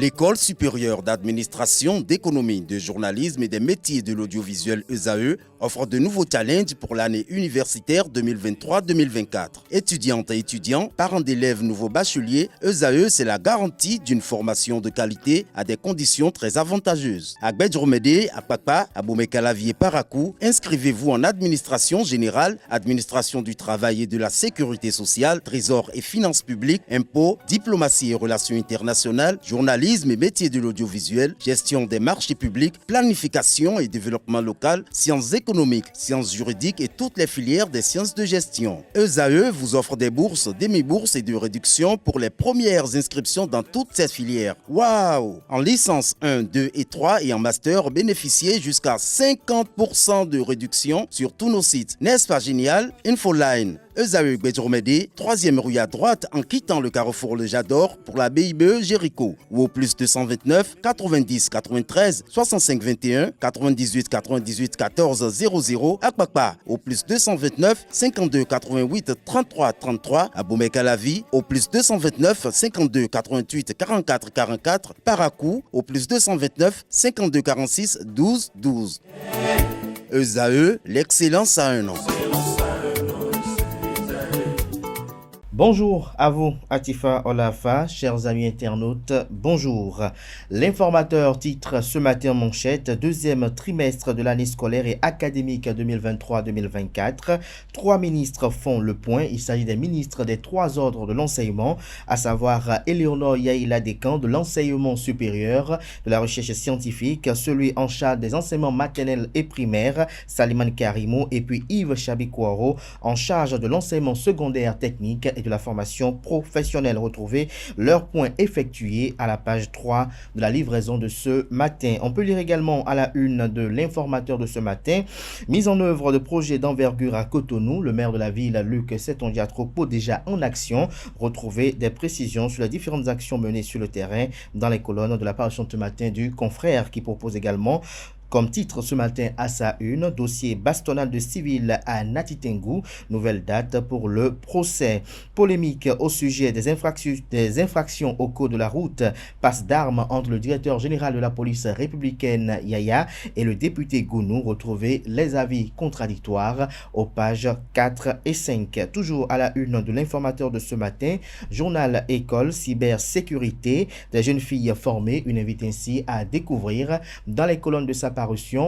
L'École supérieure d'administration, d'économie, de journalisme et des métiers de l'audiovisuel ESAE offre de nouveaux challenges pour l'année universitaire 2023-2024. Étudiantes et étudiants, parents d'élèves nouveaux bacheliers, ESAE, c'est la garantie d'une formation de qualité à des conditions très avantageuses. À Gbedjromede, à Papa, à Boumekalavi et Parakou, inscrivez-vous en administration générale, administration du travail et de la sécurité sociale, trésor et finances publiques, impôts, diplomatie et relations internationales, journalisme et métiers de l'audiovisuel, gestion des marchés publics, planification et développement local, sciences économiques, sciences juridiques et toutes les filières des sciences de gestion. ESAE vous offre des bourses, demi-bourses et de réductions pour les premières inscriptions dans toutes ces filières. Waouh! En licence 1, 2 et 3 et en master, bénéficiez jusqu'à 50% de réduction sur tous nos sites. N'est-ce pas génial? Infoline. ESAE Gbedjromede, 3e rue à droite en quittant le carrefour Le Jador pour la BIBE Jéricho ou au plus 229 90 93 65 21 98 98 14 00 à Kpakpa au plus 229 52 88 33 33 à Boumekalavi au plus 229 52 88 44 44 Parakou au plus 229 52 46 12 12. ESAE, l'excellence à un an. Bonjour à vous, Atifa Olafa, chers amis internautes, bonjour. L'informateur titre ce matin en manchette, deuxième trimestre de l'année scolaire et académique 2023-2024. 3 ministres font le point. Il s'agit des ministres des 3 ordres de l'enseignement, à savoir Éléonore Yaïla Descamps de l'enseignement supérieur, de la recherche scientifique, celui en charge des enseignements maternels et primaires, Saliman Karimo, et puis Yves Chabikouaro en charge de l'enseignement secondaire technique et de la formation professionnelle. Retrouvez leurs points effectués à la page 3 de la livraison de ce matin. On peut lire également à la une de l'informateur de ce matin, mise en œuvre de projets d'envergure à Cotonou, le maire de la ville, Luc Setondiatropo, déjà en action. Retrouvez des précisions sur les différentes actions menées sur le terrain dans les colonnes de la parution de ce matin du confrère qui propose également comme titre ce matin à sa une, dossier bastonnade de civil à Natitengu, nouvelle date pour le procès. Polémique au sujet des infractions au code de la route, passe d'armes entre le directeur général de la police républicaine Yaya et le député Gounou. Retrouvez les avis contradictoires aux pages 4 et 5. Toujours à la une de l'informateur de ce matin, journal école, cybersécurité, des jeunes filles formées, une invite ainsi à découvrir dans les colonnes de sa parution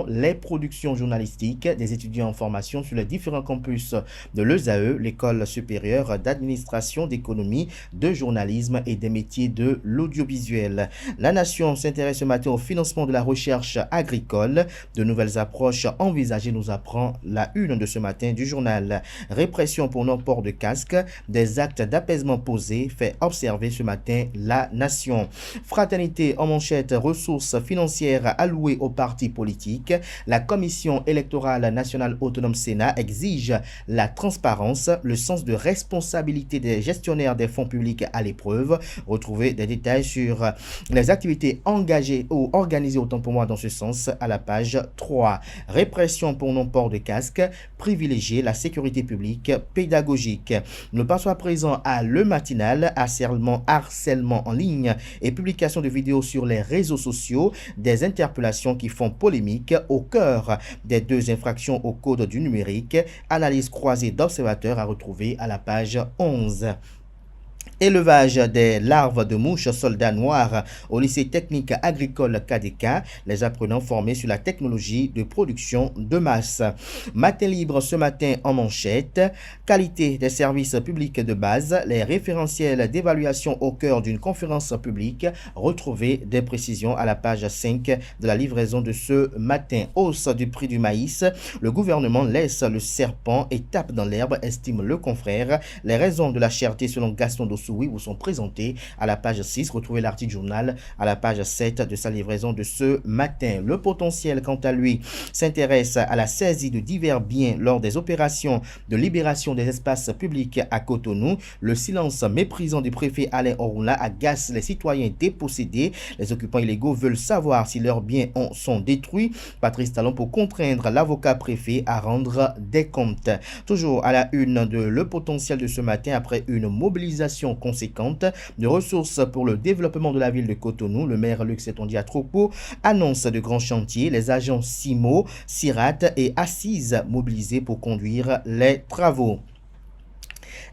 les productions journalistiques des étudiants en formation sur les différents campus de l'ESAE, l'école supérieure d'administration, d'économie, de journalisme et des métiers de l'audiovisuel. La Nation s'intéresse ce matin au financement de la recherche agricole. De nouvelles approches envisagées, nous apprend la une de ce matin du journal. Répression pour non-port de casque, des actes d'apaisement posés, fait observer ce matin la Nation. Fraternité en manchette, ressources financières allouées aux partis politiques. La Commission électorale nationale autonome Sénat exige la transparence, le sens de responsabilité des gestionnaires des fonds publics à l'épreuve. Retrouvez des détails sur les activités engagées ou organisées autant pour moi dans ce sens à la page 3. Répression pour non-port de casque, privilégier la sécurité publique pédagogique. Nous passons à présent à le matinal, harcèlement en ligne et publication de vidéos sur les réseaux sociaux, des interpellations qui font polémique au cœur des 2 infractions au code du numérique. Analyse croisée d'observateurs à retrouver à la page 11. Élevage des larves de mouches soldats noirs au lycée technique agricole KDK, les apprenants formés sur la technologie de production de masse. Matin libre ce matin en manchette, qualité des services publics de base, les référentiels d'évaluation au cœur d'une conférence publique. Retrouvez des précisions à la page 5 de la livraison de ce matin. Hausse du prix du maïs, le gouvernement laisse le serpent et tape dans l'herbe, estime le confrère. Les raisons de la cherté selon Gaston Dossou vous sont présentés à la page 6. Retrouvez l'article journal à la page 7 de sa livraison de ce matin. Le potentiel, quant à lui, s'intéresse à la saisie de divers biens lors des opérations de libération des espaces publics à Cotonou. Le silence méprisant du préfet Alain Orula agace les citoyens dépossédés. Les occupants illégaux veulent savoir si leurs biens sont détruits. Patrice Talon pour contraindre l'avocat préfet à rendre des comptes. Toujours à la une de Le Potentiel de ce matin, après une mobilisation injections conséquentes de ressources pour le développement de la ville de Cotonou. Le maire Luc Setondia Tropo annonce de grands chantiers. Les agents CIMO, CIRAT et Assises mobilisés pour conduire les travaux.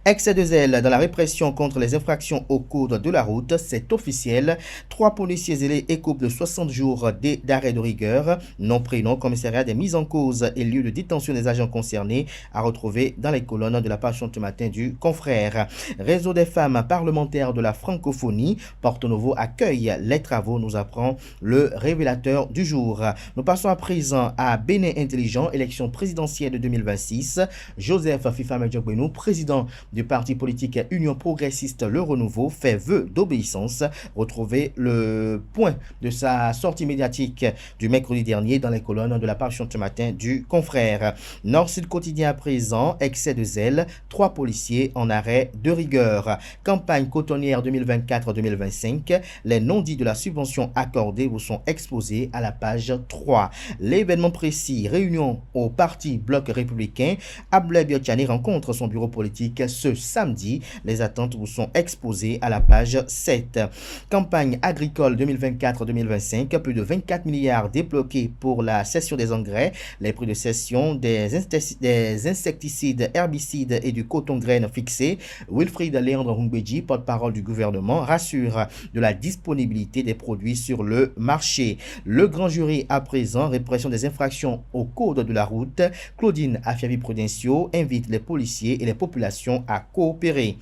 Excès de zèle dans la répression contre les infractions au code de la route, c'est officiel. 3 policiers zélés écopent de 60 jours d'arrêt de rigueur. Nom, prénom, commissariat des mises en cause et lieu de détention des agents concernés à retrouver dans les colonnes de la page ce matin du confrère. Réseau des femmes parlementaires de la francophonie, Porto Novo accueille les travaux, nous apprend le révélateur du jour. Nous passons à présent à Bénin Intelligent, élection présidentielle de 2026. Joseph Fifa-Medjokbenou, président du parti politique Union Progressiste Le Renouveau, fait vœu d'obéissance. Retrouvez le point de sa sortie médiatique du mercredi dernier dans les colonnes de la page ce matin du confrère. Nord-Sud Quotidien à présent, excès de zèle, 3 policiers en arrêt de rigueur. Campagne cotonnière 2024-2025, les non-dits de la subvention accordée vous sont exposés à la page 3. L'événement précis, réunion au parti Bloc républicain, Ablé Biotiani rencontre son bureau politique ce samedi. Les attentes vous sont exposées à la page 7. Campagne agricole 2024-2025, plus de 24 milliards débloqués pour la cession des engrais. Les prix de cession des insecticides, herbicides et du coton-graine fixés. Wilfried Léandre Humbedji, porte-parole du gouvernement, rassure de la disponibilité des produits sur le marché. Le grand jury à présent, répression des infractions au code de la route. Claudine Afiavi-Prudencio invite les policiers et les populations à coopérer.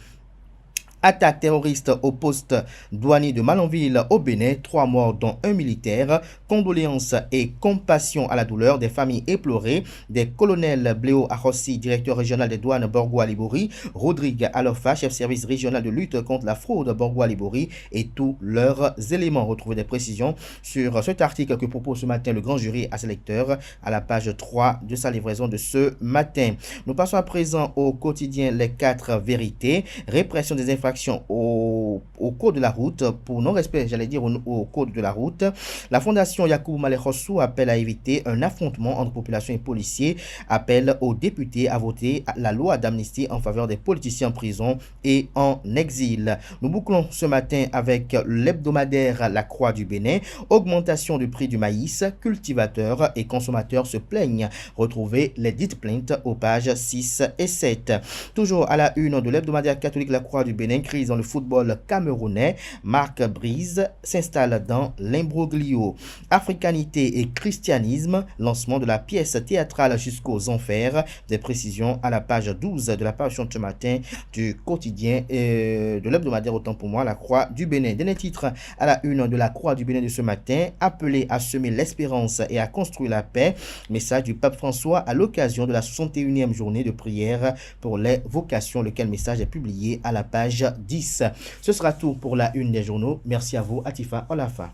Attaque terroriste au poste douanier de Malanville au Bénin, 3 morts dont un militaire. Condoléances et compassion à la douleur des familles éplorées des colonels Bléo Arossi, directeur régional des douanes Borgo-Alibori, Rodrigue Alofa, chef service régional de lutte contre la fraude Borgo-Alibori et tous leurs éléments. Retrouvez des précisions sur cet article que propose ce matin le grand jury à ses lecteurs à la page 3 de sa livraison de ce matin. Nous passons à présent au quotidien Les 4 vérités. Répression des infractions au code de la route, pour non-respect, au code de la route. La fondation Yacoub Malekhossou appelle à éviter un affrontement entre population et policiers, appelle aux députés à voter la loi d'amnistie en faveur des politiciens en prison et en exil. Nous bouclons ce matin avec l'hebdomadaire La Croix du Bénin. Augmentation du prix du maïs, cultivateurs et consommateurs se plaignent. Retrouvez les dites plaintes aux pages 6 et 7. Toujours à la une de l'hebdomadaire catholique La Croix du Bénin, crise dans le football camerounais. Marc Brise s'installe dans l'imbroglio. Africanité et christianisme, lancement de la pièce théâtrale jusqu'aux enfers. Des précisions à la page 12 de la page ce matin du quotidien de l'hebdomadaire autant pour moi La Croix du Bénin. Dernier titre à la une de La Croix du Bénin de ce matin, appelé à semer l'espérance et à construire la paix. Message du pape François à l'occasion de la 61e journée de prière pour les vocations, lequel message est publié à la page 10. Ce sera tout pour la une des journaux. Merci à vous, Atifa Olafa.